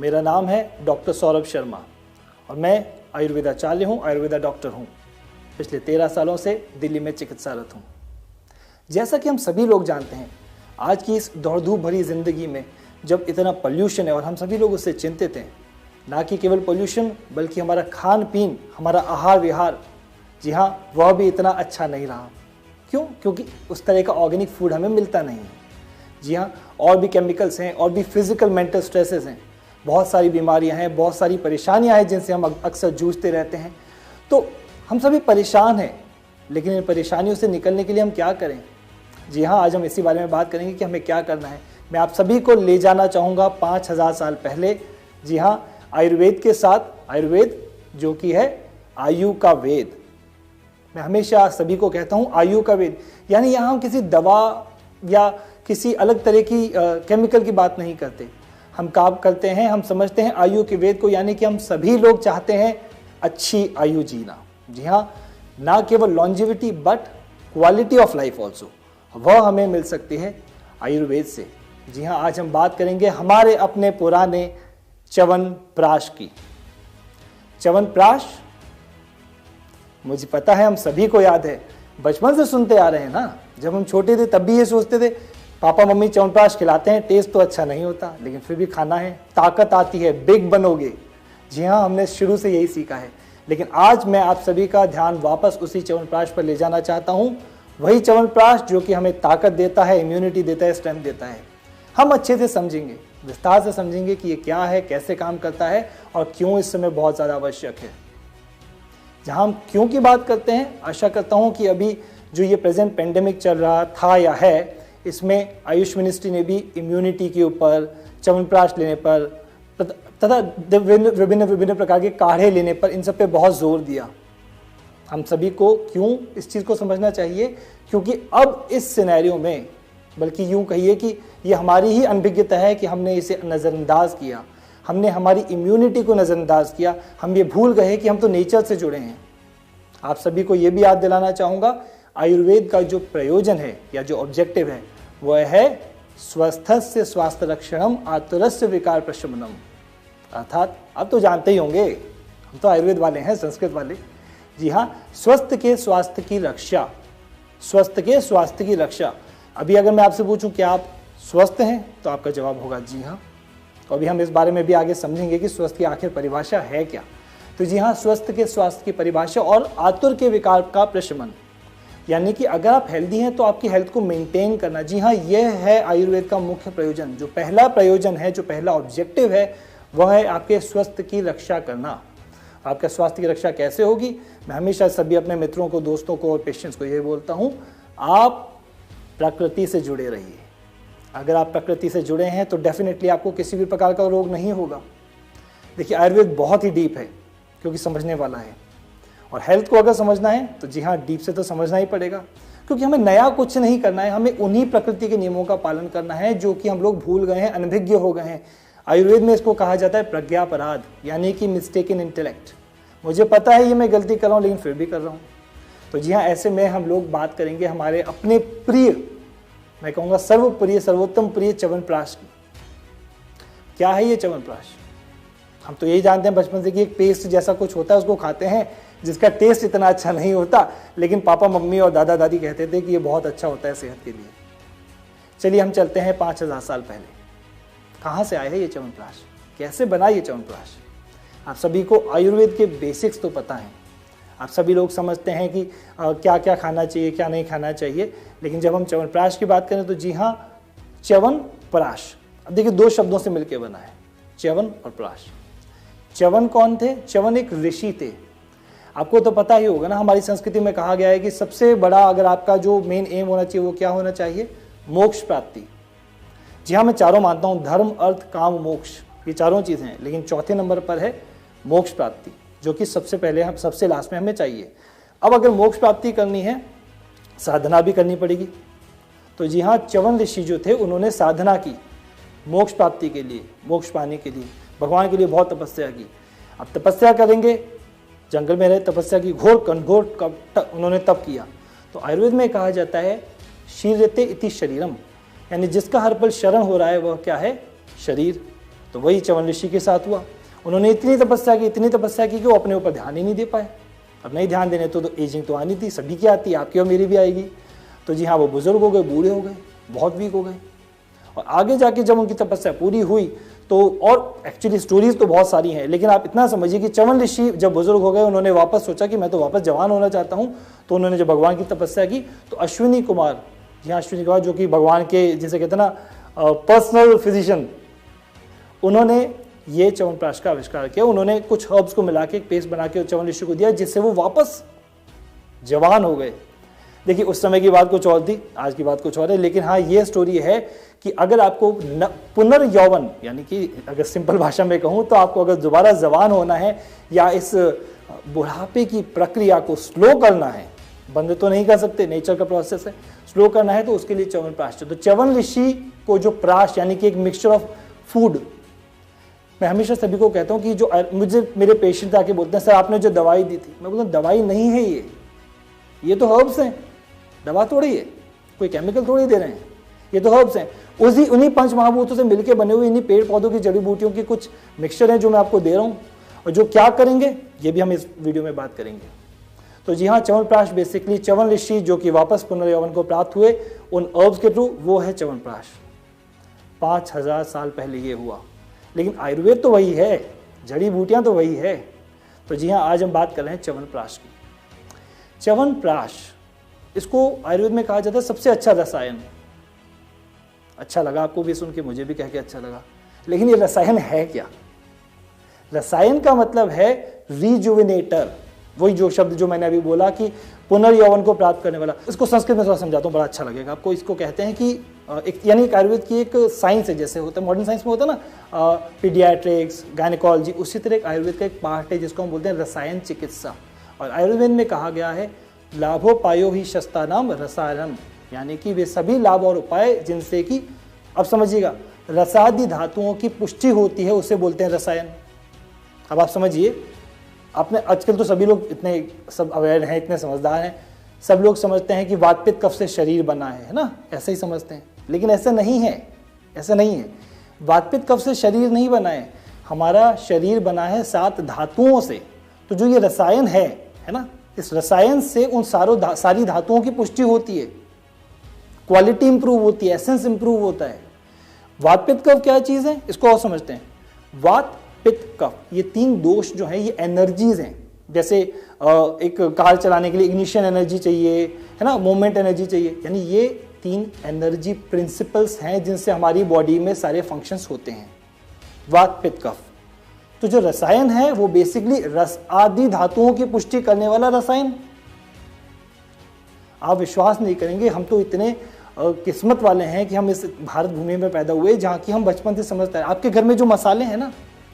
मेरा नाम है डॉक्टर सौरभ शर्मा और मैं आयुर्वेदाचार्य हूँ, आयुर्वेदा डॉक्टर हूँ। पिछले 13 सालों से दिल्ली में चिकित्सारत हूँ। जैसा कि हम सभी लोग जानते हैं, आज की इस दौड़-धूप भरी ज़िंदगी में जब इतना पोल्यूशन है और हम सभी लोग उससे चिंतित हैं, ना कि केवल पोल्यूशन बल्कि हमारा खान पीन, हमारा आहार विहार, जी हाँ, वह भी इतना अच्छा नहीं रहा। क्यों? क्योंकि उस तरह का ऑर्गेनिक फूड हमें मिलता नहीं है। जी हाँ, और भी केमिकल्स हैं और भी फिजिकल मेंटल स्ट्रेसेस हैं, बहुत सारी बीमारियां हैं, बहुत सारी परेशानियां हैं जिनसे हम अक्सर जूझते रहते हैं। तो हम सभी परेशान हैं, लेकिन इन परेशानियों से निकलने के लिए हम क्या करें? जी हाँ, आज हम इसी बारे में बात करेंगे कि हमें क्या करना है। मैं आप सभी को ले जाना चाहूँगा 5000 साल पहले। जी हाँ, आयुर्वेद के साथ, आयुर्वेद जो कि है आयु का वेद। मैं हमेशा सभी को कहता हूँ आयु का वेद, यानी यहाँ हम किसी दवा या किसी अलग तरह की केमिकल की बात नहीं करते। हम काम करते हैं, हम समझते हैं आयु के वेद को, यानी कि हम सभी लोग चाहते हैं अच्छी आयु जीना। जी हाँ, ना केवल longevity but quality of life also, वह हमें मिल सकती है आयुर्वेद से। जी हाँ, आज हम बात करेंगे हमारे अपने पुराने च्यवनप्राश की। च्यवनप्राश मुझे पता है हम सभी को याद है, बचपन से सुनते आ रहे हैं ना। जब हम छोटे थे तब भी ये सोचते थे पापा मम्मी च्यवनप्राश खिलाते हैं, टेस्ट तो अच्छा नहीं होता लेकिन फिर भी खाना है, ताकत आती है, बिग बनोगे। जी हाँ, हमने शुरू से यही सीखा है। लेकिन आज मैं आप सभी का ध्यान वापस उसी च्यवनप्राश पर ले जाना चाहता हूँ। वही च्यवनप्राश जो कि हमें ताकत देता है, इम्यूनिटी देता है, स्ट्रेंथ देता है। हम अच्छे से समझेंगे, विस्तार से समझेंगे कि ये क्या है, कैसे काम करता है और क्यों इस समय बहुत ज़्यादा आवश्यक है। जहाँ हम क्यों की बात करते हैं, आशा करता हूँ कि अभी जो ये प्रेजेंट पेंडेमिक चल रहा था या है, इसमें आयुष मिनिस्ट्री ने भी इम्यूनिटी के ऊपर, च्यवनप्राश लेने पर तथा विभिन्न प्रकार के काढ़े लेने पर, इन सब पे बहुत जोर दिया। हम सभी को क्यों इस चीज़ को समझना चाहिए, क्योंकि अब इस सिनेरियो में, बल्कि यूँ कहिए कि ये हमारी ही अनभिज्ञता है कि हमने इसे नज़रअंदाज किया, हमने हमारी इम्यूनिटी को नज़रअंदाज किया। हम ये भूल गए कि हम तो नेचर से जुड़े हैं। आप सभी को ये भी याद दिलाना चाहूँगा, आयुर्वेद का जो प्रयोजन है या जो ऑब्जेक्टिव है वह है स्वस्थस्य स्वास्थ्य रक्षणम आतुरस्य विकार प्रशमनम। अर्थात अब तो जानते ही होंगे, हम तो आयुर्वेद वाले हैं, संस्कृत वाले। जी हाँ, स्वस्थ के स्वास्थ्य की रक्षा, स्वस्थ के स्वास्थ्य की रक्षा। अभी अगर मैं आपसे पूछूं कि आप स्वस्थ हैं तो आपका जवाब होगा जी हाँ। तो अभी हम इस बारे में भी आगे समझेंगे कि स्वस्थ की आखिर परिभाषा है क्या। तो जी हाँ, स्वस्थ के स्वास्थ्य की परिभाषा और आतुर के विकार का प्रशमन, यानी कि अगर आप हेल्दी हैं तो आपकी हेल्थ को मेंटेन करना। जी हाँ, यह है आयुर्वेद का मुख्य प्रयोजन। जो पहला प्रयोजन है, जो पहला ऑब्जेक्टिव है, वह है आपके स्वास्थ्य की रक्षा करना। आपके स्वास्थ्य की रक्षा कैसे होगी? मैं हमेशा सभी अपने मित्रों को, दोस्तों को और पेशेंट्स को यही बोलता हूँ, आप प्रकृति से जुड़े रहिए। अगर आप प्रकृति से जुड़े हैं तो डेफिनेटली आपको किसी भी प्रकार का रोग नहीं होगा। देखिए, आयुर्वेद बहुत ही डीप है क्योंकि समझने वाला है, और हेल्थ को अगर समझना है तो जी हाँ, डीप से तो समझना ही पड़ेगा, क्योंकि हमें नया कुछ नहीं करना है, हमें उन्हीं प्रकृति के नियमों का पालन करना है जो कि हम लोग भूल गए हैं, अनभिज्ञ हो गए हैं। आयुर्वेद में इसको कहा जाता है प्रज्ञापराध, यानी कि मिस्टेक इन इंटेलेक्ट। मुझे पता है ये मैं गलती कर रहा हूँ, लेकिन फिर भी कर रहा हूँ। तो जी हाँ, ऐसे में हम लोग बात करेंगे हमारे अपने प्रिय, मैं कहूँगा सर्वप्रिय, सर्वोत्तम प्रिय च्यवनप्राश की। क्या है ये च्यवनप्राश? हम तो यही जानते हैं बचपन से कि एक पेस्ट जैसा कुछ होता है, उसको खाते हैं, जिसका टेस्ट इतना अच्छा नहीं होता, लेकिन पापा मम्मी और दादा दादी कहते थे कि ये बहुत अच्छा होता है सेहत के लिए। चलिए हम चलते हैं 5000 साल पहले। कहाँ से आया है ये च्यवनप्राश? कैसे बना ये च्यवनप्राश? आप सभी को आयुर्वेद के बेसिक्स तो पता हैं। आप सभी लोग समझते हैं कि क्या क्या खाना चाहिए, क्या नहीं खाना चाहिए, लेकिन जब हम च्यवनप्राश की बात करें तो जी हाँ, च्यवनप्राश, अब देखिए 2 शब्दों से मिलकर बना है, च्यवन और प्राश। च्यवन कौन थे? च्यवन एक ऋषि थे। आपको तो पता ही होगा ना, हमारी संस्कृति में कहा गया है कि सबसे बड़ा अगर आपका जो मेन एम होना चाहिए वो क्या होना चाहिए? मोक्ष प्राप्ति। जी हाँ, मैं चारों मानता हूँ, धर्म, अर्थ, काम, मोक्ष, ये चारों चीज़ें हैं, लेकिन चौथे नंबर पर है मोक्ष प्राप्ति, जो कि सबसे पहले, हम सबसे लास्ट में हमें चाहिए। अब अगर मोक्ष प्राप्ति करनी है, साधना भी करनी पड़ेगी। तो जी हाँ, च्यवन ऋषि जो थे उन्होंने साधना की मोक्ष प्राप्ति के लिए, मोक्ष पाने के लिए, भगवान के लिए बहुत तपस्या की। अब तपस्या करेंगे, जंगल में रहे, तपस्या की, घोर कनघोर उन्होंने तप किया। तो आयुर्वेद में कहा जाता है शीर्यते इति शरीरम, यानी जिसका हर पल शरण हो रहा है वह क्या है? शरीर। तो वही च्यवन ऋषि के साथ हुआ। उन्होंने इतनी तपस्या की कि वो अपने ऊपर ध्यान ही नहीं दे पाए। अब नहीं ध्यान देने तो एजिंग तो आनी थी, सभी की आती है, आपकी और मेरी भी आएगी। तो जी हाँ, वो बुजुर्ग हो गए, बूढ़े हो गए, बहुत वीक हो गए। और आगे जाके जब उनकी तपस्या पूरी हुई तो, और एक्चुअली स्टोरीज तो बहुत सारी हैं, लेकिन आप इतना समझिए कि च्यवन ऋषि जब बुजुर्ग हो गए, उन्होंने वापस सोचा कि मैं तो वापस जवान होना चाहता हूँ। तो उन्होंने जब भगवान की तपस्या की तो अश्विनी कुमार, जी हाँ अश्विनी कुमार, जो कि भगवान के जिसे कहते हैं ना पर्सनल फिजिशियन, उन्होंने ये च्यवनप्राश का आविष्कार किया। उन्होंने कुछ हर्ब्स को मिला के एक पेस्ट बना के च्यवन ऋषि को दिया, जिससे वो वापस जवान हो गए। देखिए उस समय की बात कुछ और थी, आज की बात कुछ और है, लेकिन हाँ ये स्टोरी है कि अगर आपको पुनर्यौवन, यानी कि अगर सिंपल भाषा में कहूँ तो आपको अगर दोबारा जवान होना है या इस बुढ़ापे की प्रक्रिया को स्लो करना है, बंद तो नहीं कर सकते, नेचर का प्रोसेस है, स्लो करना है, तो उसके लिए च्यवनप्राश चाहिए। तो च्यवन ऋषि को जो प्राश यानी कि एक मिक्सचर ऑफ फूड, मैं हमेशा सभी को कहता हूँ कि जो मुझे मेरे पेशेंट आके बोलते हैं सर आपने जो दवाई दी थी, मैं बोलता हूँ दवाई नहीं है ये तो हर्ब्स हैं, दवा थोड़ी है, कोई केमिकल थोड़ी दे रहे हैं, ये तो हर्ब्स हैं, उन्हीं पंच महाभूतों से मिलकर बने हुए इन्हीं पेड़ पौधों की जड़ी बूटियों की कुछ मिक्सचर है जो मैं आपको दे रहा हूँ, और जो क्या करेंगे ये भी हम इस वीडियो में बात करेंगे। तो जी हाँ, च्यवनप्राश बेसिकली च्यवन ऋषि जो कि वापस पुनर्यौवन को प्राप्त हुए उन हर्ब्स के थ्रू, वो है च्यवनप्राश। 5000 साल पहले ये हुआ, लेकिन आयुर्वेद तो वही है, जड़ी बूटियां तो वही है। तो जी हाँ, आज हम बात कर रहे हैं च्यवनप्राश की। च्यवनप्राश, इसको आयुर्वेद में कहा जाता है सबसे अच्छा रसायन। अच्छा लगा आपको भी सुन के, मुझे भी कह के अच्छा लगा, लेकिन ये रसायन है क्या? रसायन का मतलब है रिजुविनेटर, वही जो शब्द जो मैंने अभी बोला कि पुनर्यौवन को प्राप्त करने वाला। इसको संस्कृत में थोड़ा समझाता हूँ, बड़ा अच्छा लगेगा आपको। इसको कहते हैं कि एक यानी आयुर्वेद की एक साइंस है, जैसे होता है मॉडर्न साइंस में होता है ना पीडियाट्रिक्स, गायनेकोलॉजी, उसी तरह एक आयुर्वेद का एक पार्ट है जिसको हम बोलते हैं रसायन चिकित्सा। और आयुर्वेद में कहा गया है लाभोपायो ही शस्तानाम रसायनम, यानी कि वे सभी लाभ और उपाय जिनसे कि, अब समझिएगा, रसादि धातुओं की पुष्टि होती है, उसे बोलते हैं रसायन। अब आप समझिए, आपने आजकल तो सभी लोग इतने सब अवेयर हैं, इतने समझदार हैं, सब लोग समझते हैं कि वात पित्त कफ से शरीर बना है ना, ऐसे ही समझते हैं, लेकिन ऐसा नहीं है, ऐसा नहीं है। वात पित्त कफ से शरीर नहीं बना है, हमारा शरीर बना है 7 धातुओं से। तो जो ये रसायन है ना, इस रसायन से उन सारी धातुओं की पुष्टि होती है, क्वालिटी इंप्रूव होती है, एसेंस इंप्रूव होता है। वात पित्त कफ क्या चीज है, इसको और समझते हैं। वात पित्त कफ, ये 3 दोष जो हैं ये एनर्जीज हैं। जैसे एक कार चलाने के लिए इग्निशन एनर्जी चाहिए, है ना, मूवमेंट एनर्जी चाहिए, यानी ये 3 एनर्जी प्रिंसिपल्स हैं जिनसे हमारी बॉडी में सारे फंक्शंस होते हैं। वात पित्त कफ। तो जो रसायन है वो बेसिकली रस आदि धातुओं की पुष्टि करने वाला रसायन। आप विश्वास नहीं करेंगे, हम तो इतने किस्मत वाले हैं कि हम इस भारत भूमि में पैदा हुए जहाँ की हम बचपन से समझते हैं। आपके घर में जो मसाले हैं ना,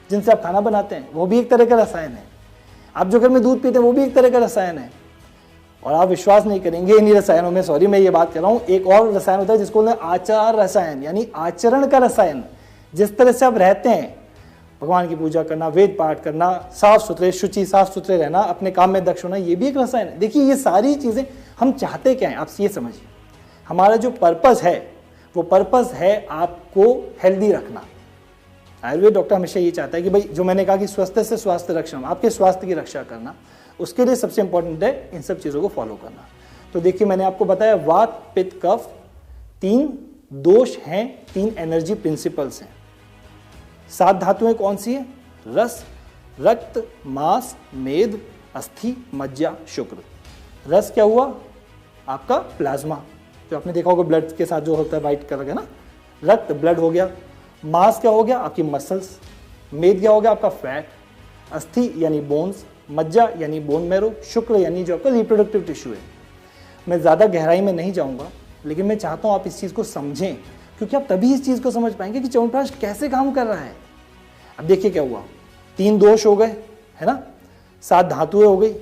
जिनसे आप खाना बनाते हैं, वो भी एक तरह का रसायन है। आप जो घर में दूध पीते हैं वो भी एक तरह का रसायन है। और आप विश्वास नहीं करेंगे, इन्हीं रसायनों में, सॉरी मैं ये बात कर रहा हूँ, एक और रसायन होता है जिसको बोलते हैं आचार रसायन, यानी आचरण का रसायन। जिस तरह से आप रहते हैं, भगवान की पूजा करना, वेद पाठ करना, साफ सुथरे शुचि साफ सुथरे रहना, अपने काम में दक्ष होना, ये भी एक रसायन है। देखिए ये सारी चीजें हम चाहते क्या हैं, आप ये समझिए, हमारा जो पर्पस है वो पर्पस है आपको हेल्दी रखना। आयुर्वेद डॉक्टर हमेशा ये चाहता है कि भाई, जो मैंने कहा कि स्वस्थ से स्वास्थ्य रक्षण, आपके स्वास्थ्य की रक्षा करना, उसके लिए सबसे इंपॉर्टेंट है इन सब चीज़ों को फॉलो करना। तो देखिए मैंने आपको बताया वात पित्त कफ 3 दोष हैं, 3 एनर्जी प्रिंसिपल्स हैं। 7 धातुएं कौन सी है? रस, रक्त, मांस, मेद, अस्थि, मज्जा, शुक्र। रस क्या हुआ? आपका प्लाज्मा, जो आपने देखा होगा ब्लड के साथ जो होता है वाइट कलर का ना, रक्त ब्लड हो गया। मांस क्या हो गया? आपकी मसल्स। मेद क्या हो गया? आपका फैट। अस्थि यानी बोन्स, मज्जा यानी बोन मैरो, शुक्र यानी जो आपका रिप्रोडक्टिव टिश्यू है। मैं ज़्यादा गहराई में नहीं जाऊंगा, लेकिन मैं चाहता हूँ आप इस चीज़ को समझें, क्योंकि आप तभी इस चीज़ को समझ पाएंगे कि च्यवनप्राश कैसे काम कर रहा है। अब देखिए क्या हुआ, 3 दोष हो गए, है ना, 7 धातुएं हो गई।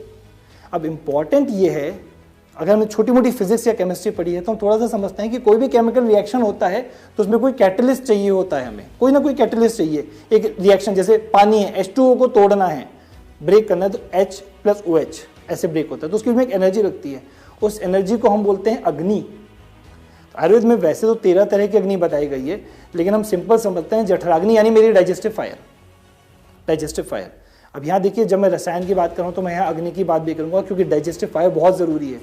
अब इम्पॉर्टेंट ये है, अगर हमने छोटी मोटी फिजिक्स या केमिस्ट्री पढ़ी है तो हम थोड़ा सा समझते हैं कि कोई भी केमिकल रिएक्शन होता है तो उसमें कोई कैटलिस्ट चाहिए होता है, हमें कोई ना कोई कैटलिस्ट चाहिए। एक रिएक्शन जैसे पानी है, H2O को तोड़ना है, ब्रेक करना है, तो H + OH ऐसे ब्रेक होता है, तो उसकी में एक एनर्जी लगती है, उस एनर्जी को हम बोलते हैं अग्नि। आयुर्वेद में वैसे तो 13 तरह की अग्नि बताई गई है, लेकिन हम सिंपल समझते हैं जठराग्नि यानी मेरी डाइजेस्टिव फायर। Digestive fire. अब यहाँ देखिए, जब मैं रसायन की बात करूँ तो मैं यहाँ अग्नि की बात भी करूँगा, क्योंकि डाइजेस्टिव फायर बहुत ज़रूरी है।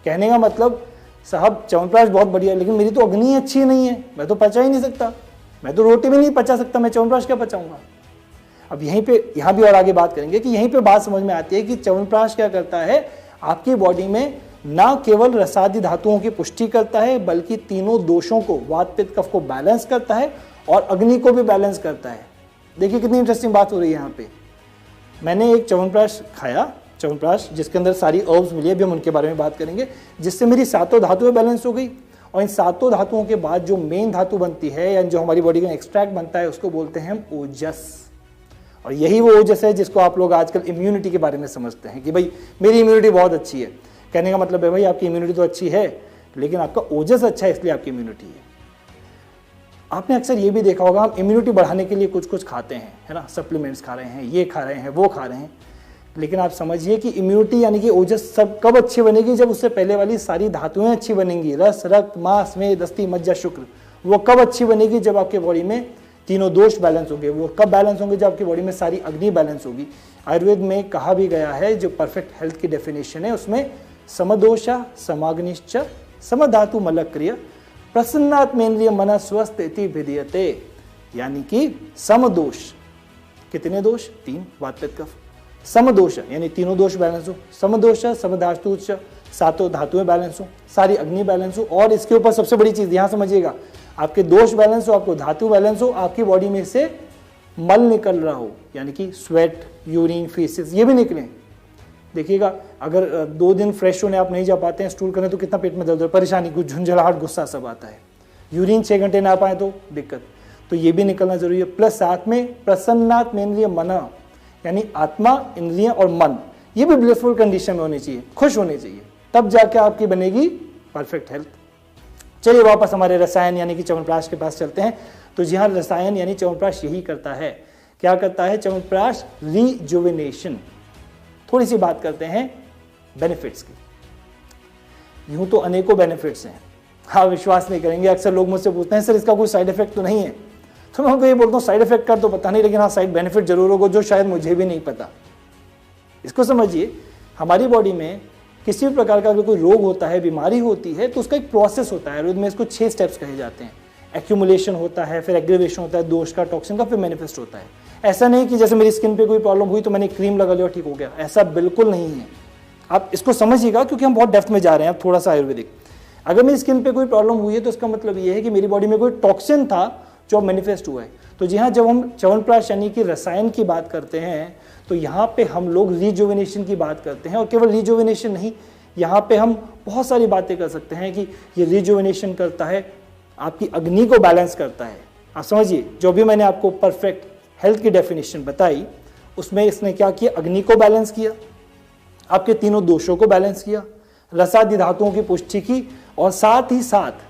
कहने का मतलब साहब च्यवनप्राश बहुत बढ़िया है, लेकिन मेरी तो अग्नि अच्छी नहीं है, मैं तो पचा ही नहीं सकता, मैं तो रोटी भी नहीं पचा सकता, मैं च्यवनप्राश क्या पचाऊंगा। अब यहीं पे यहाँ भी और आगे बात करेंगे कि यहीं पे बात समझ में आती है कि च्यवनप्राश क्या करता है, आपकी बॉडी में ना केवल रसादी धातुओं की पुष्टि करता है, बल्कि तीनों दोषों को, वात पित्त कफ को बैलेंस करता है और अग्नि को भी बैलेंस करता है। देखिए कितनी इंटरेस्टिंग बात हो रही है यहाँ पे। मैंने एक च्यवनप्राश खाया, च्यवनप्राश जिसके अंदर सारी अर्ब्स मिली, अभी हम उनके बारे में बात करेंगे, जिससे मेरी सातों धातुएं बैलेंस हो गई। और इन सातों धातुओं के बाद जो मेन धातु बनती है या जो हमारी बॉडी का एक्सट्रैक्ट बनता है, उसको बोलते हैं हम ओजस। और यही वो ओजस है जिसको आप लोग आजकल इम्यूनिटी के बारे में समझते हैं कि भाई मेरी इम्यूनिटी बहुत अच्छी है। कहने का मतलब है भाई आपकी इम्यूनिटी तो अच्छी है, लेकिन आपका ओजस अच्छा है, इसलिए आपकी इम्यूनिटी है। आपने अक्सर ये भी देखा होगा, हम इम्यूनिटी बढ़ाने के लिए कुछ कुछ खाते हैं, है ना, सप्लीमेंट्स खा रहे हैं, ये खा रहे हैं, वो खा रहे हैं, लेकिन आप समझिए कि इम्यूनिटी यानी कि ओजस सब कब अच्छी बनेगी, जब उससे पहले वाली सारी धातुएं अच्छी बनेंगी। रस, रक्त, मांस, मेद, अस्थि, मज्जा, शुक्र, वो कब अच्छी बनेगी, जब आपके बॉडी में तीनों दोष बैलेंस होंगे। वो कब बैलेंस होंगे, जब आपकी बॉडी में सारी अग्नि बैलेंस होगी। आयुर्वेद में कहा भी गया है, जो परफेक्ट हेल्थ की डेफिनेशन है उसमें समदोषा समाग्निश्च समधातु मलक्रिय प्रसन्नात्मेन्द्रिय मन स्वस्थ इति विधीयते, यानी कि समदोष। कितने दोष? 3, वात पित्त कफ। समदोष यानी तीनों दोष बैलेंस हो, समदोष समधातु, सातों धातुएं बैलेंस हो, सारी अग्नि बैलेंस हो, और इसके ऊपर सबसे बड़ी चीज यहां समझिएगा, आपके दोष बैलेंस हो, आपको धातु बैलेंस हो, आपकी बॉडी में से मल निकल रहा हो, यानी कि स्वेट, यूरिन, फीसेस ये भी निकले। देखिएगा, अगर 2 दिन फ्रेश होने आप नहीं जा पाते हैं, स्टूल करने, तो कितना पेट में दर्द, परेशानी, कुछ झुंझलाहट, गुस्सा सब आता है। यूरिन 6 घंटे ना पाए तो दिक्कत, तो ये भी निकलना जरूरी है। प्लस साथ में प्रसन्नात्मेन्द्रिय मन, यानी आत्मा, इंद्रियां और मन, ये भी ब्लिसफुल कंडीशन में होनी चाहिए, खुश होनी चाहिए, तब जाके आपकी बनेगी परफेक्ट हेल्थ। चलिए वापस हमारे रसायन यानी कि च्यवनप्राश के पास चलते हैं। तो जी हाँ, रसायन यानी च्यवनप्राश यही करता है। क्या करता है च्यवनप्राश? रिजुविनेशन। थोड़ी सी बात करते हैं बेनिफिट्स की। यूं तो अनेकों बेनिफिट्स हैं, हाँ विश्वास नहीं करेंगे, अक्सर लोग मुझसे पूछते हैं सर इसका कोई साइड इफेक्ट तो नहीं है, तो मैं उनको ये बोलता हूँ साइड इफेक्ट का तो पता नहीं, लेकिन हाँ साइड बेनिफिट जरूर होगा जो शायद मुझे भी नहीं पता। इसको समझिए, हमारी बॉडी में किसी भी प्रकार का अगर कोई रोग होता है, बीमारी होती है, तो उसका एक प्रोसेस होता है। आयुर्वेद में इसको 6 स्टेप्स कहे जाते हैं। एक्यूमुलेशन होता है, फिर एग्रीवेशन होता है, दोष का, टॉक्सिन का, फिर मैनिफेस्ट होता है। ऐसा नहीं कि जैसे मेरी स्किन पे कोई प्रॉब्लम हुई तो मैंने क्रीम लगा लिया ठीक हो गया, ऐसा बिल्कुल नहीं है। आप इसको समझिएगा, क्योंकि हम बहुत डेप्थ में जा रहे हैं अब थोड़ा सा आयुर्वेदिक। अगर मेरी स्किन पे कोई प्रॉब्लम हुई है तो इसका मतलब ये है कि मेरी बॉडी में कोई टॉक्सिन था जो मैनिफेस्ट हुआ है। तो जी हाँ, जब हम च्यवनप्राश यानी कि रसायन की बात करते हैं, तो यहाँ पे हम लोग रिजुविनेशन की बात करते हैं। और केवल रिजुविनेशन नहीं, यहाँ पे हम बहुत सारी बातें कर सकते हैं कि ये रिजुविनेशन करता है, आपकी अग्नि को बैलेंस करता है। आप समझिए, जो भी मैंने आपको परफेक्ट हेल्थ की डेफिनेशन बताई, उसमें इसने क्या किया? अग्नि को बैलेंस किया, आपके तीनों दोषों को बैलेंस किया, रसादि धातुओं की पुष्टि की, और साथ ही साथ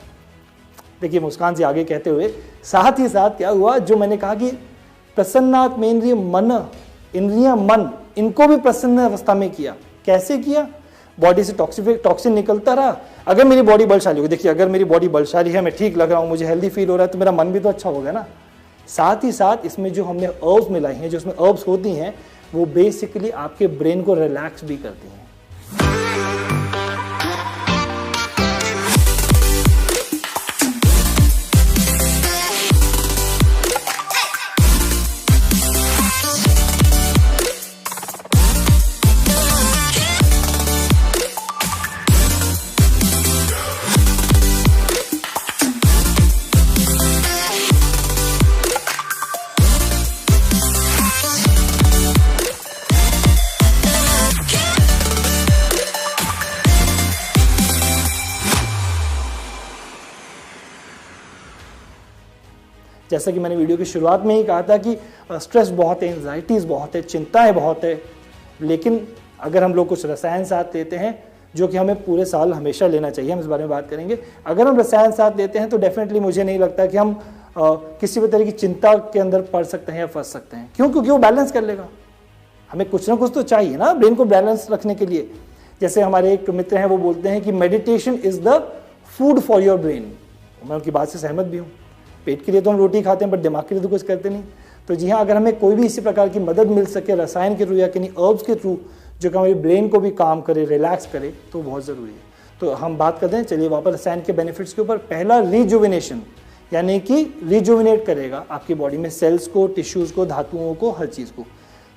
देखिए मुस्कान से आगे कहते हुए, साथ ही साथ क्या हुआ, जो मैंने कहा कि प्रसन्नात्मेन्द्रिय मन, इंद्रियां, मन, इनको भी प्रसन्न अवस्था में किया। कैसे किया? बॉडी से टॉक्सिन निकलता रहा। अगर मेरी बॉडी बलशाली होगी, देखिए अगर मेरी बॉडी बलशाली है, मैं ठीक लग रहा हूं, मुझे हेल्दी फील हो रहा है, तो मेरा मन भी तो अच्छा होगा ना। साथ ही साथ इसमें जो हमने अर्ब्स मिलाई हैं, जो इसमें अर्ब्स होती हैं, वो बेसिकली आपके ब्रेन को रिलैक्स भी करती हैं। जैसा कि मैंने वीडियो की शुरुआत में ही कहा था कि स्ट्रेस बहुत है, एंजाइटीज बहुत है, चिंताएं बहुत है, लेकिन अगर हम लोग कुछ रसायन साथ लेते हैं, जो कि हमें पूरे साल हमेशा लेना चाहिए, हम इस बारे में बात करेंगे। अगर हम रसायन साथ लेते हैं तो डेफिनेटली मुझे नहीं लगता कि हम किसी भी तरह की चिंता के अंदर पड़ सकते हैं या फंस सकते हैं। क्यों? क्योंकि वो बैलेंस कर लेगा। हमें कुछ ना कुछ तो चाहिए ना ब्रेन को बैलेंस रखने के लिए। जैसे हमारे एक मित्र हैं, वो बोलते हैं कि meditation is the food for your brain. मैं उनकी बात से सहमत भी हूँ। पेट के लिए तो हम रोटी खाते हैं, बट दिमाग के लिए तो कुछ करते नहीं। तो जी हाँ, अगर हमें कोई भी इसी प्रकार की मदद मिल सके रसायन के थ्रू या किन्हीं हर्ब्स के थ्रू, जो कि हमारी ब्रेन को भी काम करे, रिलैक्स करे, तो बहुत ज़रूरी है। तो हम बात करते हैं, चलिए वापस रसायन के बेनिफिट्स के ऊपर। पहला, रिजुविनेशन, यानी कि रिजुविनेट करेगा आपकी बॉडी में सेल्स को, टिश्यूज़ को, धातुओं को, हर चीज़ को।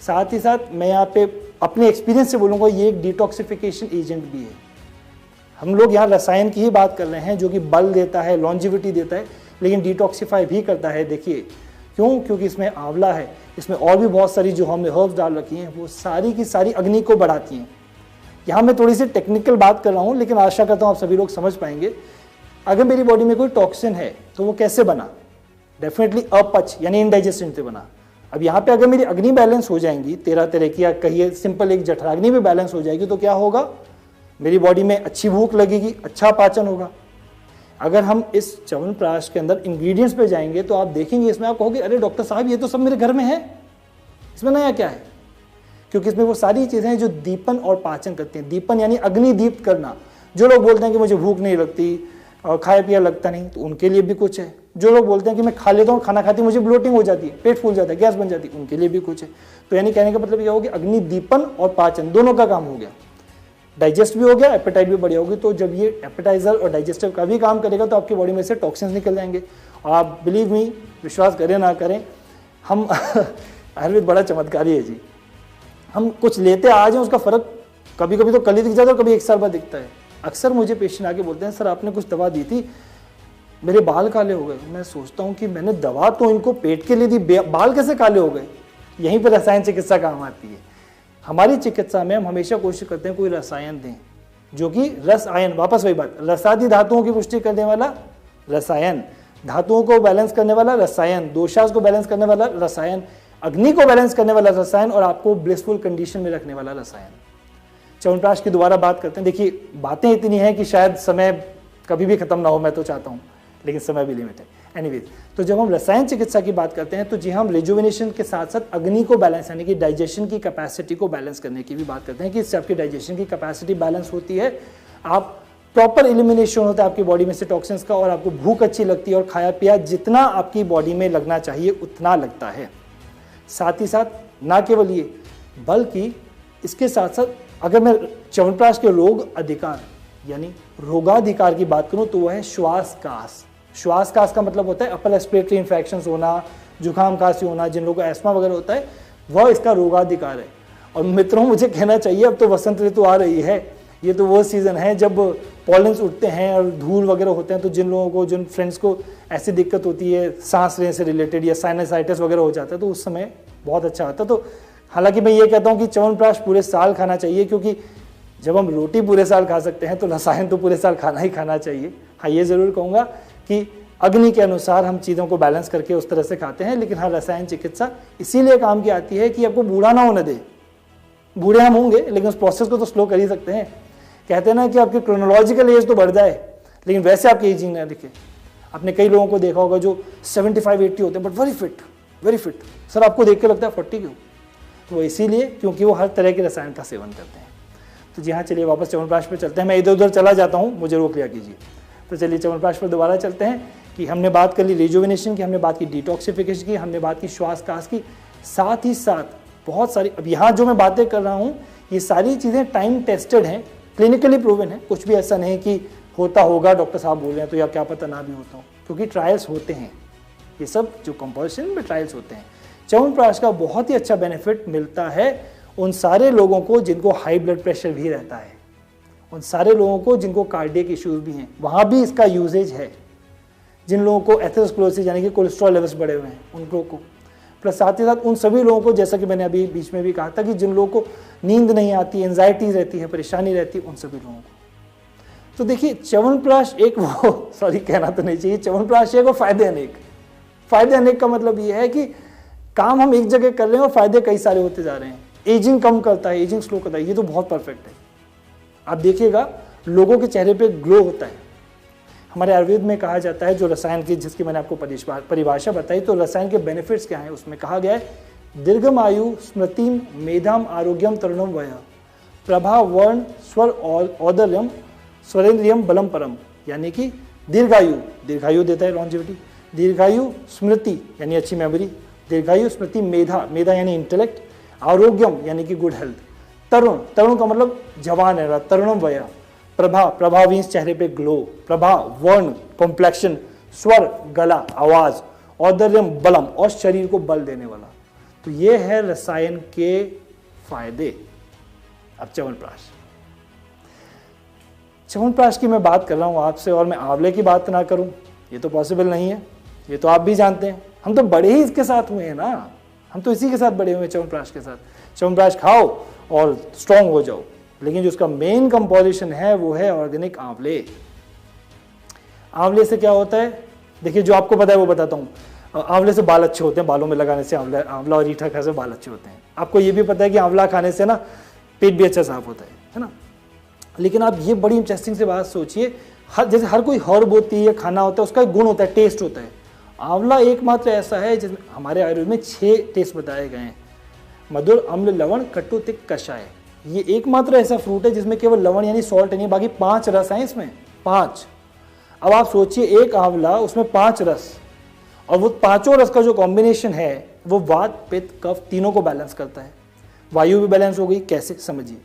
साथ ही साथ मैं यहाँ पे अपने एक्सपीरियंस से बोलूँगा, ये एक डिटॉक्सिफिकेशन एजेंट भी है। हम लोग यहाँ रसायन की ही बात कर रहे हैं, जो कि बल देता है, लॉन्जिविटी देता है, लेकिन डिटॉक्सिफाई भी करता है। देखिए क्यों? क्योंकि इसमें आंवला है, इसमें और भी बहुत सारी जो हमने हर्ब्स डाल रखी हैं, वो सारी की सारी अग्नि को बढ़ाती हैं। यहाँ मैं थोड़ी सी टेक्निकल बात कर रहा हूँ, लेकिन आशा करता हूँ आप सभी लोग समझ पाएंगे। अगर मेरी बॉडी में कोई टॉक्सिन है तो वो कैसे बना? डेफिनेटली अपच यानी इनडाइजेशन से बना। अब यहाँ पे अगर मेरी अग्नि बैलेंस हो जाएंगी, 13 तरह की, या कहिए सिंपल एक जठराग्नि भी बैलेंस हो जाएगी, तो क्या होगा? मेरी बॉडी में अच्छी भूख लगेगी, अच्छा पाचन होगा। अगर हम इस च्यवनप्राश के अंदर इंग्रेडिएंट्स पे जाएंगे तो आप देखेंगे, इसमें आप कहोगे अरे डॉक्टर साहब ये तो सब मेरे घर में है, इसमें नया क्या है? क्योंकि इसमें वो सारी चीज़ें हैं जो दीपन और पाचन करती हैं। दीपन यानी अग्नि दीप्त करना। जो लोग बोलते हैं कि मुझे भूख नहीं लगती और खाया पिया लगता नहीं, तो उनके लिए भी कुछ है। जो लोग बोलते हैं कि मैं खा लेता हूँ, खाना खाती मुझे ब्लोटिंग हो जाती है, पेट फूल जाता है, गैस बन जाती है, उनके लिए भी कुछ है। तो यानी कहने का मतलब यह हो कि अग्नि दीपन और पाचन दोनों का काम हो गया, डाइजेस्ट भी हो गया, एपेटाइट भी बढ़िया होगी। तो जब ये एपेटाइजर और डाइजेस्टिव का भी काम करेगा तो आपकी बॉडी में से टॉक्सिन्स निकल जाएंगे। और आप बिलीव मी, विश्वास करें ना करें, हम आयुर्वेद बड़ा चमत्कारी है जी। हम कुछ लेते आ जाए, उसका फर्क कभी कभी तो कल ही दिख जाता है और कभी 1 साल बाद दिखता है। अक्सर मुझे पेशेंट आके बोलते हैं सर आपने कुछ दवा दी थी, मेरे बाल काले हो गए। मैं सोचता हूँ कि मैंने दवा तो इनको पेट के लिए दी, बाल कैसे काले हो गए? यहीं पर रसायन चिकित्सा काम आती है। हमारी चिकित्सा में हम हमेशा कोशिश करते हैं कोई रसायन दें जो कि रसायन, वापस वही बात, रसादी धातुओं की पुष्टि करने वाला रसायन, धातुओं को बैलेंस करने वाला रसायन, दोषास को बैलेंस करने वाला रसायन, अग्नि को बैलेंस करने वाला रसायन, और आपको ब्लिसफुल कंडीशन में रखने वाला रसायन। च्यवनप्राश की दोबारा बात करते हैं। देखिए बातें इतनी हैं कि शायद समय कभी भी खत्म ना हो, मैं तो चाहता हूँ, लेकिन समय भी लिमिट है। एनीवेज, तो जब हम रसायन चिकित्सा की बात करते हैं तो जी हम रिजुविनेशन के साथ साथ अग्नि को बैलेंस, यानी कि डाइजेशन की कैपेसिटी को बैलेंस करने की भी बात करते हैं कि इससे आपकी डाइजेशन की कैपेसिटी बैलेंस होती है, आप प्रॉपर एलिमिनेशन होता है आपकी बॉडी में से टॉक्सिन्स का, और आपको भूख अच्छी लगती है और खाया पिया जितना आपकी बॉडी में लगना चाहिए उतना लगता है। साथ ही साथ ना केवल ये, बल्कि इसके साथ साथ अगर मैं च्यवनप्राश के रोग अधिकार यानी रोगाधिकार की बात करूं तो वह है श्वास कास। श्वास कास का मतलब होता है अपर रेस्पिरेटरी इन्फेक्शंस होना, जुकाम खांसी होना, जिन लोगों को एस्मा वगैरह होता है, वह इसका रोगाधिकार है। और मित्रों मुझे कहना चाहिए, अब तो वसंत ऋतु आ रही है, ये तो वो सीज़न है जब पॉलेंस उठते हैं और धूल वगैरह होते हैं, तो जिन लोगों को, जिन फ्रेंड्स को ऐसी दिक्कत होती है सांस लेने से रिलेटेड या साइनसाइटिस वगैरह हो जाता है, तो उस समय बहुत अच्छा आता है। तो हालांकि मैं ये कहता हूँ कि च्यवनप्राश पूरे साल खाना चाहिए, क्योंकि जब हम रोटी पूरे साल खा सकते हैं तो रसायन तो पूरे साल खाना ही खाना चाहिए। हाँ, ये ज़रूर कहूँगा कि अग्नि के अनुसार हम चीज़ों को बैलेंस करके उस तरह से खाते हैं, लेकिन हाँ, रसायन चिकित्सा इसीलिए काम की आती है कि आपको बूढ़ा ना होने दे। बूढ़े हम होंगे लेकिन उस प्रोसेस को तो स्लो कर ही सकते हैं। कहते हैं ना कि आपकी क्रोनोलॉजिकल एज तो बढ़ जाए, लेकिन वैसे आपकी एजिंग ना दिखे। आपने कई लोगों को देखा होगा जो 75-80 होते हैं बट वेरी फिट। सर आपको देख के लगता है 40 क्यों? तो वो इसीलिए क्योंकि वो हर तरह के रसायन का सेवन करते हैं। तो जी हाँ, चलिए वापस च्यवनप्राश पर चलते हैं। मैं इधर उधर चला जाता हूँ, मुझे रोक लिया कीजिए। तो चलिए च्यवनप्राश पर दोबारा चलते हैं कि हमने बात कर ली रिजुविनेशन की, हमने बात की डिटॉक्सिफिकेशन की, हमने बात की श्वास कास की, साथ ही साथ बहुत सारी, अब यहाँ जो मैं बातें कर रहा हूँ ये सारी चीज़ें टाइम टेस्टेड हैं, क्लिनिकली प्रूवन है। कुछ भी ऐसा नहीं कि होता होगा डॉक्टर साहब बोल रहे हैं तो या क्या पता ना भी होता हो, क्योंकि ट्रायल्स होते हैं। ये सब जो कंपल्शन में ट्रायल्स होते हैं। च्यवनप्राश का बहुत ही अच्छा बेनिफिट मिलता है उन सारे लोगों को जिनको हाई ब्लड प्रेशर भी रहता है, उन सारे लोगों को जिनको कार्डियक इश्यूज भी हैं, वहाँ भी इसका यूजेज है। जिन लोगों को एथेरोस्क्लेरोसिस यानी कि कोलेस्ट्रॉल लेवल्स बढ़े हुए हैं उन लोगों को, प्लस साथ ही साथ उन सभी लोगों को, जैसा कि मैंने अभी बीच में भी कहा था कि जिन लोगों को नींद नहीं आती, एंजाइटी रहती है, परेशानी रहती है, उन सभी लोगों को। तो देखिए च्यवनप्राश एक वो सॉरी कहना तो नहीं चाहिए, च्यवनप्राश एक वो फायदे अनेक। फायदे अनेक का मतलब ये है कि काम हम एक जगह कर रहे हैं और फायदे कई सारे होते जा रहे हैं। एजिंग कम करता है, एजिंग स्लो करता है, ये तो बहुत परफेक्ट है। आप देखिएगा लोगों के चेहरे पे ग्लो होता है। हमारे आयुर्वेद में कहा जाता है, जो रसायन की, जिसकी मैंने आपको परिभाषा बताई, तो रसायन के बेनिफिट्स क्या हैं उसमें कहा गया है दीर्घम आयु, स्मृतिम, मेधाम, आरोग्यम, तरुणम वय, प्रभा, वर्ण, स्वर, औदर्यम, स्वरेंद्रियम, बलम परम। यानी कि दीर्घायु, दीर्घायु देता है लॉन्जिविटी, दीर्घायु स्मृति यानी अच्छी मेमोरी, दीर्घायु स्मृति मेधा, मेधा यानी इंटेलेक्ट, आरोग्यम यानी कि गुड हेल्थ, तरुण, तरुण का मतलब जवान है, तरुणम वय, प्रभा, प्रभा मीन्स चेहरे पे ग्लो, प्रभा वर्ण कॉम्प्लेक्शन, स्वर गला आवाज, औदर्यम बलम और शरीर को बल देने वाला। तो ये है रसायन के फायदे। अब च्यवनप्राश, च्यवनप्राश की मैं बात कर रहा हूं आपसे और मैं आंवले की बात ना करूं, ये तो पॉसिबल नहीं है, ये तो आप भी जानते हैं, हम तो बड़े ही इसके साथ हुए हैं ना, हम तो इसी के साथ बड़े हुए हैं, च्यवनप्राश के साथ। च्यवनप्राश खाओ और स्ट्रांग हो जाओ, लेकिन जो उसका मेन कंपोजिशन है वो है ऑर्गेनिक आंवले। आंवले से क्या होता है, देखिए जो आपको पता है वो बताता हूँ। आंवले से बाल अच्छे होते हैं, बालों में लगाने से आंवला और रीठा खाने से बाल अच्छे होते हैं। आपको ये भी पता है कि आंवला खाने से ना पेट भी अच्छा साफ होता है ना। लेकिन आप ये बड़ी इंटरेस्टिंग से बात सोचिए, जैसे हर कोई हर्ब होती है, खाना होता है, उसका एक गुण होता है, टेस्ट होता है। आंवला एकमात्र ऐसा है जिसमें हमारे आयुर्वेद में 6 टेस्ट बताए गए हैं, मधुर, अम्ल, लवण, खट्टू, तिक्त, कषाय। ये एकमात्र ऐसा फ्रूट है जिसमें केवल लवण यानी सॉल्ट नहीं, बाकी 5 रस हैं इसमें, 5। अब आप सोचिए एक आंवला, उसमें 5 रस, और वो पांचों रस का जो कॉम्बिनेशन है वो वात पित्त कफ तीनों को बैलेंस करता है। वायु भी बैलेंस हो गई, कैसे समझिए।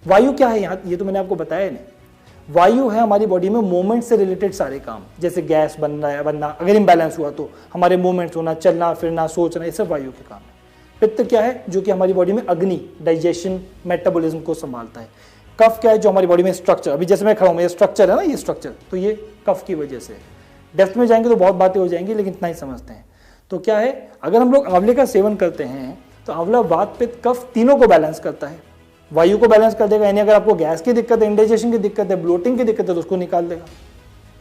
वायु क्या है यहाँ, ये तो मैंने आपको बताया नहीं। वायु है हमारी बॉडी में मूवमेंट से रिलेटेड सारे काम, जैसे गैस बनना, अगर इम्बैलेंस हुआ तो हमारे मूवमेंट्स होना, चलना फिरना, सोचना, ये सब वायु के काम है। पित्त क्या है, जो कि हमारी बॉडी में अग्नि, डाइजेशन, मेटाबॉलिज्म को संभालता है। कफ क्या है, जो हमारी बॉडी में स्ट्रक्चर, अभी जैसे मैं खड़ा हूँ, ये स्ट्रक्चर है ना, ये स्ट्रक्चर, तो ये कफ की वजह से। डेप्थ में जाएंगे तो बहुत बातें हो जाएंगी, लेकिन इतना ही समझते हैं। तो क्या है, अगर हम लोग आंवले का सेवन करते हैं तो आंवला वात पित्त कफ तीनों को बैलेंस करता है। वायु को बैलेंस कर देगा, यानी अगर आपको गैस की दिक्कत है, इंडाइजेशन की दिक्कत है, ब्लोटिंग की दिक्कत है, तो उसको निकाल देगा,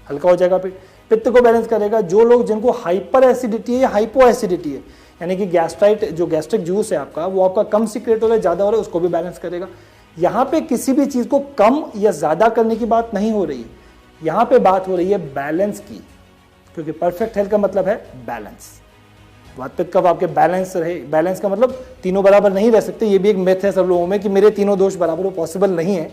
हल्का हो जाएगा पेट। पित्त को बैलेंस करेगा, जो लोग जिनको हाइपर एसिडिटी है या हाइपो एसिडिटी है, यानी कि गैस्ट्राइट, जो गैस्ट्रिक जूस है आपका, वो आपका कम सीक्रेट हो रहा है, ज्यादा हो रहा है, उसको भी बैलेंस करेगा। यहाँ पे किसी भी चीज को कम या ज्यादा करने की बात नहीं हो रही है, यहाँ पे बात हो रही है बैलेंस की, क्योंकि परफेक्ट हेल्थ का मतलब है बैलेंस। वात पित्त कफ आपके बैलेंस रहे, बैलेंस का मतलब तीनों बराबर नहीं रह सकते, ये भी एक मिथ है सब लोगों में कि मेरे तीनों दोष बराबर, वो पॉसिबल नहीं है।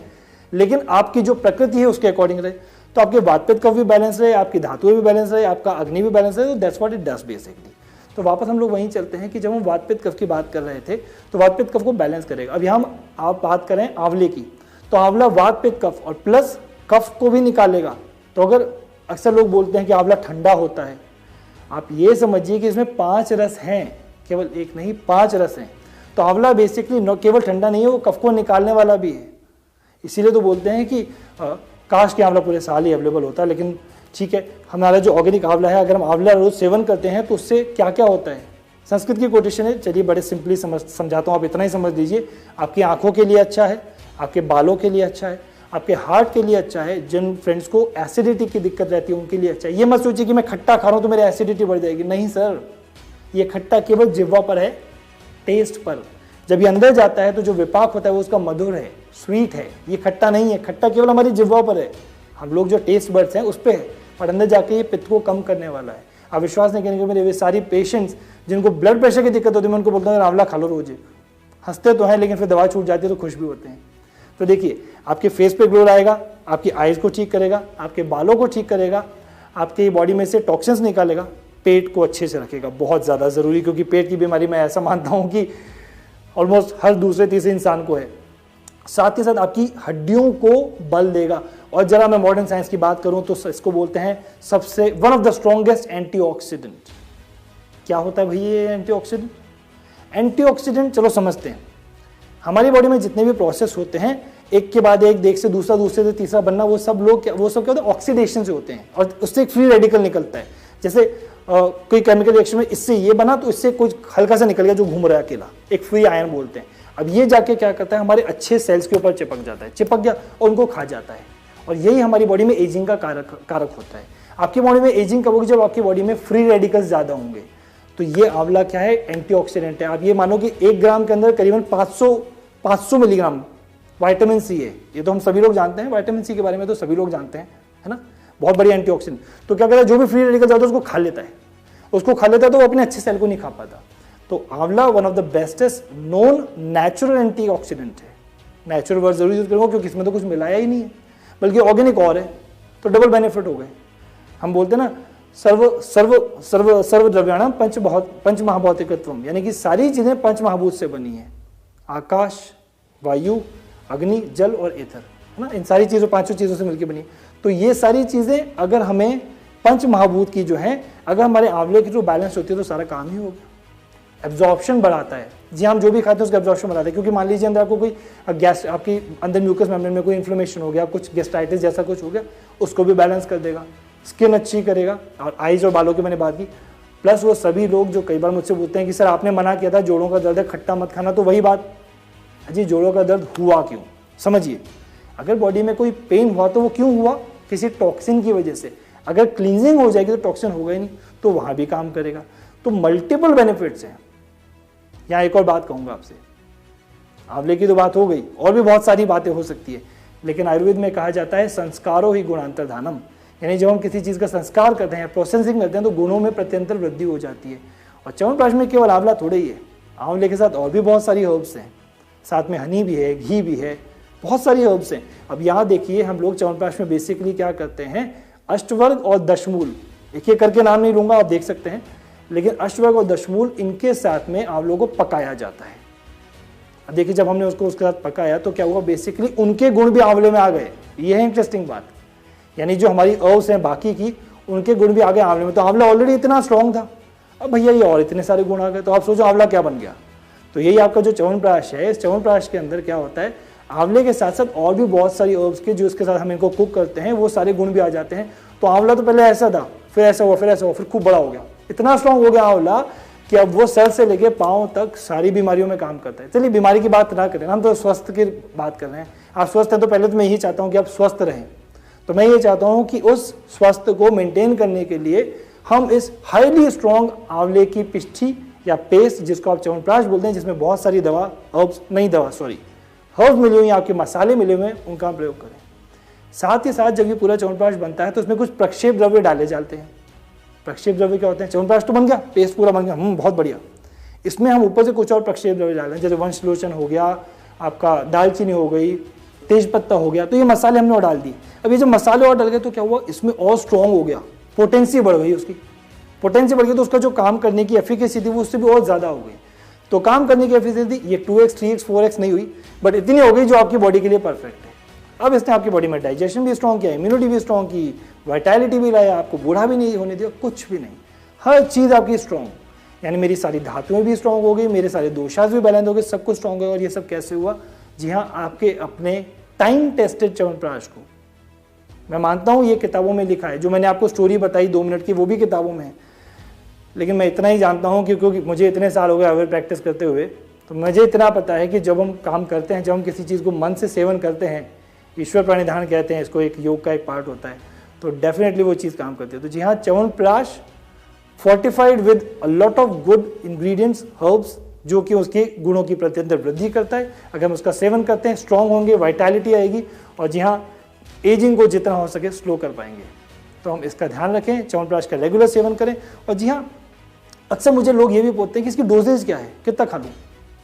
लेकिन आपकी जो प्रकृति है उसके अकॉर्डिंग रहे, तो आपके वात पित्त कफ भी बैलेंस रहे, आपकी धातुएं भी बैलेंस रहे, आपका अग्नि भी बैलेंस रहे, तो that's what it does basically. तो वापस हम लोग वहीं चलते हैं कि जब हम वात पित्त कफ की बात कर रहे थे, तो वात पित्त कफ को बैलेंस करेगा। अब यहाँ आप बात करें आंवले की, तो आंवला वात पित्त कफ और प्लस कफ को भी निकालेगा। तो अगर अक्सर लोग बोलते हैं कि आंवला ठंडा होता है, आप ये समझिए कि इसमें 5 रस हैं, केवल एक नहीं 5 रस हैं। तो आंवला बेसिकली केवल ठंडा नहीं है, वो कफ को निकालने वाला भी है। इसीलिए तो बोलते हैं कि काश के आंवला पूरे साल ही अवेलेबल होता, लेकिन ठीक है, हमारा जो ऑर्गेनिक आंवला है, अगर हम आंवला रोज सेवन करते हैं तो उससे क्या क्या होता है। संस्कृत की कोटेशन है, चलिए बड़े सिंपली समझाता हूँ, आप इतना ही समझ लीजिए। आपकी आंखों के लिए अच्छा है, आपके बालों के लिए अच्छा है, आपके हार्ट के लिए अच्छा है, जिन फ्रेंड्स को एसिडिटी की दिक्कत रहती है उनके लिए अच्छा है। ये मत सोचिए कि मैं खट्टा खा रहा हूँ तो मेरी एसिडिटी बढ़ जाएगी, नहीं सर, ये खट्टा केवल जिह्वा पर है, टेस्ट पर। जब ये अंदर जाता है तो जो विपाक होता है वो उसका मधुर है, स्वीट है, ये खट्टा नहीं है। खट्टा केवल हमारी जिह्वा पर है, हम लोग जो टेस्ट बर्ड्स हैं उस पर है, और अंदर जाके ये पित्त को कम करने वाला है। आप विश्वास नहीं करेंगे, मेरे वे सारी पेशेंट्स जिनको ब्लड प्रेशर की दिक्कत होती है, मैं उनको बोलता हूँ आंवला खा लो रोज। हंसते तो हैं, लेकिन फिर दवा छूट जाती है तो खुश भी होते हैं। तो देखिए, आपके फेस पे ग्लो आएगा, आपकी आईज को ठीक करेगा, आपके बालों को ठीक करेगा, आपके बॉडी में से टॉक्सिन्स निकालेगा, पेट को अच्छे से रखेगा, बहुत ज़्यादा ज़रूरी, क्योंकि पेट की बीमारी मैं ऐसा मानता हूँ कि ऑलमोस्ट हर दूसरे तीसरे इंसान को है। साथ ही साथ आपकी हड्डियों को बल देगा। और जरा मैं मॉडर्न साइंस की बात करूं तो इसको बोलते हैं सबसे one of the strongest antioxidant. क्या होता है भाई ये एंटीऑक्सीडेंट? एंटीऑक्सीडेंट चलो समझते हैं। हमारी बॉडी में जितने भी प्रोसेस होते हैं, एक के बाद एक से दूसरा, दूसरे से तीसरा बनना, वो सब क्या होता है, ऑक्सीडेशन से होते हैं, और उससे एक फ्री रेडिकल निकलता है। जैसे कोई केमिकल रिएक्शन में इससे ये बना तो इससे कुछ हल्का सा निकल गया जो घूम रहा है अकेला, एक फ्री आयन बोलते हैं। अब ये जाके क्या करता है, हमारे अच्छे सेल्स के ऊपर चिपक जाता है, चिपक गया और उनको खा जाता है, और यही हमारी बॉडी में एजिंग का कारक होता है। आपकी बॉडी में एजिंग कब होगी? जब आपकी बॉडी में फ्री रेडिकल्स ज्यादा होंगे। तो ये आंवला क्या है? एंटीऑक्सीडेंट है। आप ये मानो कि 1 ग्राम के अंदर करीबन 500 मिलीग्राम विटामिन सी है। ये तो हम सभी लोग जानते हैं, विटामिन सी के बारे में तो सभी लोग जानते हैं, है ना, बहुत बड़ी एंटीऑक्सीडेंट। तो क्या करता है, जो भी फ्री रेडिकल जाता है उसको खा लेता है, तो वो अपने अच्छे सेल को नहीं खा पाता। तो आंवला one of the bestest known natural antioxidant है। नेचुरल वर्ड जरूर यूज करूंगा क्योंकि इसमें तो कुछ मिलाया ही नहीं है, बल्कि ऑर्गेनिक और है। तो डबल बेनिफिट हो गए। हम बोलते हैं ना सर्व सर्व सर्व सर्व द्रव्याणाम पंच महाभौतिकत्वम, यानी कि सारी चीजें पंच महाभूत से बनी है, आकाश, वायु, अग्नि, जल और एथर, है ना, इन सारी चीजों, पांचों चीजों से मिलकर बनी। तो ये सारी चीजें अगर हमें पंच महाभूत की जो है, अगर हमारे आंवले की जो बैलेंस होती है तो सारा काम ही हो गया। एब्जॉर्प्शन बढ़ाता है, जी हम जो भी खाते हैं उसका एब्जॉर्प्शन बढ़ाता है, क्योंकि मान लीजिए अंदर आपको कोई गैस, आपकी अंदर म्यूकस मेम्ब्रेन में कोई इन्फ्लेमेशन हो गया, कुछ गैस्ट्राइटिस जैसा कुछ हो गया, उसको भी बैलेंस कर देगा, स्किन अच्छी करेगा। और आईज और बालों की मैंने बात की। प्लस वो सभी लोग जो कई बार मुझसे पूछते हैं कि सर आपने मना किया था जोड़ों का दर्द है खट्टा मत खाना, तो वही बात जी, जोड़ों का दर्द हुआ क्यों, समझिए। अगर बॉडी में कोई पेन हुआ तो वो क्यों हुआ, किसी टॉक्सिन की वजह से। अगर क्लींजिंग हो जाएगी तो टॉक्सिन होगा ही नहीं, तो वहां भी काम करेगा। तो मल्टीपल बेनिफिट्स हैं। यहाँ एक और बात कहूंगा आपसे, आंवले की तो बात हो गई, और भी बहुत सारी बातें हो सकती है, लेकिन आयुर्वेद में कहा जाता है संस्कारो ही गुणांतर्धानम, यानी जब हम किसी चीज का संस्कार करते हैं, प्रोसेसिंग करते हैं, तो गुणों में प्रत्यंतर वृद्धि हो जाती है। और च्यवनप्राश में केवल आंवला थोड़े ही है, आंवले के साथ और भी बहुत सारी हर्ब्स हैं, साथ में हनी भी है, घी भी है, बहुत सारी हर्ब्स हैं। अब यहाँ देखिए, हम लोग च्यवनप्राश में बेसिकली क्या करते हैं, अष्टवर्ग और दशमूल, एक एक करके नाम नहीं लूंगा, आप देख सकते हैं, लेकिन अष्टवर्ग और दशमूल इनके साथ में आंवलों को पकाया जाता है। अब देखिए, जब हमने उसको उसके साथ पकाया तो क्या हुआ, बेसिकली उनके गुण भी आंवले में आ गए। ये है इंटरेस्टिंग बात, यानी जो हमारी हर्ब्स हैं बाकी की, उनके गुण भी आ गए आंवले में। तो आंवला ऑलरेडी इतना स्ट्रॉन्ग था, अब भैया ये और इतने सारे गुण आ गए, तो आप सोचो आंवला क्या बन गया। तो यही आपका जो च्यवनप्राश है, इस च्यवनप्राश के अंदर क्या होता है, आंवले के साथ साथ और भी बहुत सारी हर्ब्स के जो इसके साथ हम इनको कुक करते हैं, वो सारे गुण भी आ जाते हैं। तो आंवला तो पहले ऐसा था, फिर ऐसा हुआ, फिर ऐसा हुआ, फिर खूब बड़ा हो गया, इतना स्ट्रॉन्ग हो गया आंवला कि अब वो सर से लेके पांव तक सारी बीमारियों में काम करता है। चलिए बीमारी की बात ना करें, हम तो स्वस्थ की बात कर रहे हैं। आप स्वस्थ हैं तो पहले तो मैं यही चाहता हूं कि आप स्वस्थ रहें। तो मैं ये चाहता हूं कि उस स्वास्थ्य को मेंटेन करने के लिए हम इस हाईली स्ट्रॉन्ग आंवले की पिष्ठी या पेस्ट, जिसको आप च्यवनप्राश बोलते हैं, जिसमें बहुत सारी हर्ब्स मिली हुई, आपके मसाले मिले हुए हैं, उनका प्रयोग करें। साथ ही साथ जब ये पूरा च्यवनप्राश बनता है तो इसमें कुछ प्रक्षेप द्रव्य डाले जाते हैं। प्रक्षेप द्रव्य क्या होते हैं, च्यवनप्राश तो बन गया, पेस्ट पूरा बन गया, बहुत बढ़िया। इसमें हम ऊपर से कुछ और प्रक्षेप द्रव्य डाल रहे हैं, जैसे वंशलोचन हो गया, आपका दालचीनी हो गई, तेज पत्ता हो गया। तो ये मसाले हमने और डाल दिए। अब ये जब मसाले और डल गए तो क्या हुआ, इसमें और स्ट्रॉन्ग हो गया, पोटेंसी बढ़ गई, उसकी पोटेंसी बढ़ गई, तो उसका जो काम करने की एफिकेसी थी वो उससे भी और ज्यादा हो गई। तो काम करने की एफिशिएंसी ये 2x 3x 4x नहीं हुई, बट इतनी हो गई जो आपकी बॉडी के लिए परफेक्ट है। अब इसने आपकी बॉडी में डाइजेशन भी स्ट्रॉन्ग किया, इम्यूनिटी भी स्ट्रॉन्ग की, वाइटैलिटी भी लाया, आपको बूढ़ा भी नहीं होने दिया, कुछ भी नहीं, हर चीज आपकी स्ट्रॉन्ग। यानी मेरी सारी धातुएं भी स्ट्रॉन्ग हो गई, मेरे सारे दोषास भी बैलेंस हो गए, सब कुछ स्ट्रॉन्ग है। और ये सब कैसे हुआ, जी हाँ, आपके अपने टाइम टेस्टेड च्यवनप्राश को। मैं मानता हूं ये किताबों में लिखा है, जो मैंने आपको स्टोरी बताई 2 मिनट की, वो भी किताबों में है। लेकिन मैं इतना ही जानता हूं क्योंकि मुझे इतने साल हो गए आयुर्वेद प्रैक्टिस करते हुए, तो मुझे इतना पता है कि जब हम काम करते हैं, जब हम किसी चीज़ को मन से सेवन करते हैं, ईश्वर प्रणिधान कहते हैं इसको, एक योग का एक पार्ट होता है, तो डेफिनेटली वो चीज़ काम करती है। तो जी हाँ, chyawanprash fortified with a lot of good ingredients, herbs, जो कि उसके गुणों की प्रत्यंतर वृद्धि करता है। अगर हम उसका सेवन करते हैं, स्ट्रॉन्ग होंगे, वाइटैलिटी आएगी, और जी हाँ, एजिंग को जितना हो सके स्लो कर पाएंगे। तो हम इसका ध्यान रखें, च्यवनप्राश का रेगुलर सेवन करें। और जी हाँ, अक्सर मुझे लोग ये भी पूछते हैं कि इसकी डोजेज क्या है, कितना खा लूँ।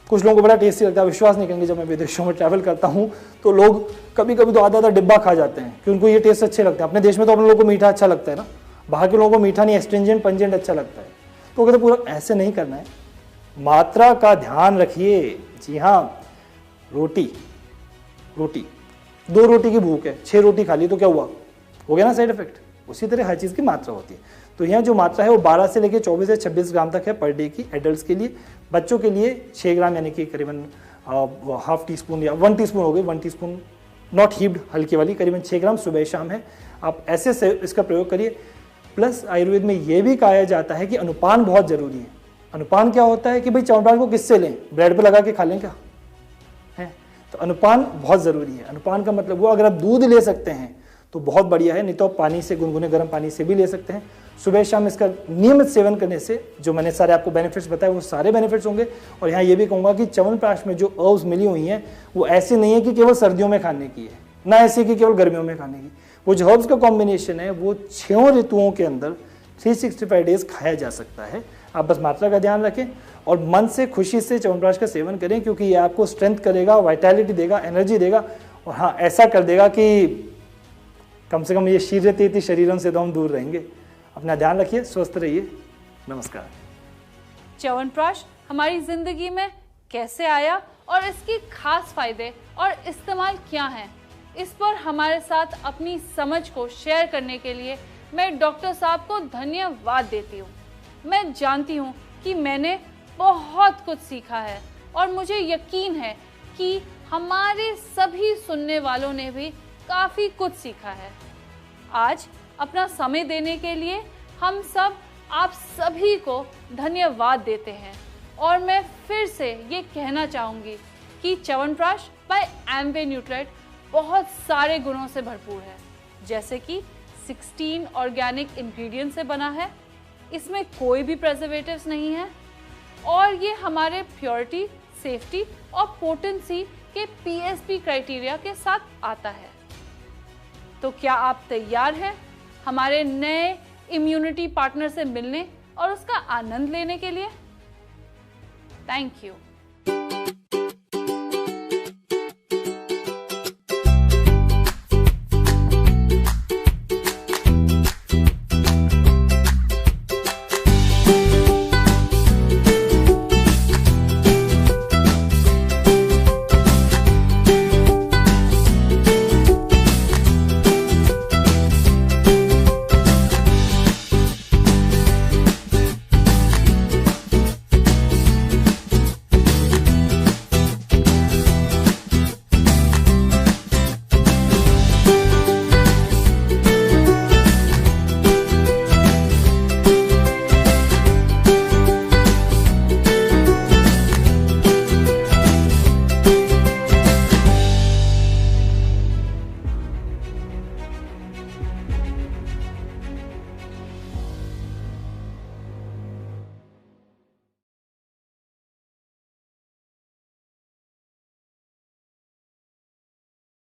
कुछ लोगों को बड़ा टेस्टी लगता है, विश्वास नहीं करेंगे, जब मैं विदेशों में ट्रैवल करता हूँ तो लोग कभी कभी तो आधा डिब्बा खा जाते हैं कि उनको ये टेस्ट अच्छे लगते हैं। अपने देश में तो अपने लोगों को मीठा अच्छा लगता है ना, बाहर के लोगों को मीठा नहीं, एस्ट्रिंजेंट पंजेंट अच्छा लगता है। तो कहते पूरा ऐसे नहीं करना है, मात्रा का ध्यान रखिए। जी हाँ, रोटी 2 रोटी की भूख है, 6 रोटी खा ली तो क्या हुआ, हो गया ना साइड इफेक्ट। उसी तरह हर चीज़ की मात्रा होती है। तो यहाँ जो मात्रा है वो 12 से लेकर 24 से 26 ग्राम तक है पर डे की एडल्ट्स के लिए। बच्चों के लिए 6 ग्राम, यानी कि करीबन हाफ टी स्पून या 1 टीस्पून हो गई, 1 टीस्पून नॉट हीप्ड, हल्की वाली, करीबन 6 ग्राम सुबह शाम है। आप ऐसे से इसका प्रयोग करिए। प्लस आयुर्वेद में ये भी कहा जाता है कि अनुपान बहुत जरूरी है। अनुपान क्या होता है कि भाई च्यवनप्राश को किससे लें, ब्रेड पर लगा के खा लें क्या है, तो अनुपान बहुत जरूरी है। अनुपान का मतलब वो, अगर आप दूध ले सकते हैं तो बहुत बढ़िया है, नहीं तो आप पानी से, गुनगुने गर्म पानी से भी ले सकते हैं। सुबह शाम इसका नियमित सेवन करने से जो मैंने सारे आपको बेनिफिट्स बताए वो सारे बेनिफिट्स होंगे। और यहाँ ये भी कहूँगा कि च्यवनप्राश में जो हर्ब्स मिली हुई हैं वो ऐसी नहीं है कि केवल सर्दियों में खाने की है, ना ऐसी कि केवल गर्मियों में खाने की। वो जो हर्ब्स का कॉम्बिनेशन है वो 6 ऋतुओं के अंदर 365 डेज खाया जा सकता है। आप बस मात्रा का ध्यान रखें और मन से, खुशी से च्यवनप्राश का सेवन करें, क्योंकि ये आपको स्ट्रेंथ करेगा, वाइटैलिटी देगा, एनर्जी देगा, और हाँ, ऐसा कर देगा कि कम से कम ये शीर्यतीति शरीरों से तो हम दूर रहेंगे। अपना ध्यान रखिए, स्वस्थ रहिए। नमस्कार। च्यवनप्राश हमारी जिंदगी में कैसे आया और इसके खास फायदे और इस्तेमाल क्या हैं, इस पर हमारे साथ अपनी समझ को शेयर करने के लिए मैं डॉक्टर साहब को धन्यवाद देती हूँ। मैं जानती हूँ कि मैंने बहुत कुछ सीखा है और मुझे यकीन है कि हमारे सभी सुनने वालों ने भी काफ़ी कुछ सीखा है। आज अपना समय देने के लिए हम सब आप सभी को धन्यवाद देते हैं और मैं फिर से ये कहना चाहूँगी कि च्यवनप्राश बाय एम्बे न्यूट्राइट बहुत सारे गुणों से भरपूर है, जैसे कि 16 ऑर्गेनिक इंग्रेडिएंट से बना है, इसमें कोई भी प्रिजर्वेटिव्स नहीं है और ये हमारे प्योरिटी, सेफ्टी और पोटेंसी के पीएसपी क्राइटेरिया के साथ आता है। तो क्या आप तैयार हैं हमारे नए इम्यूनिटी पार्टनर से मिलने और उसका आनंद लेने के लिए? Thank you.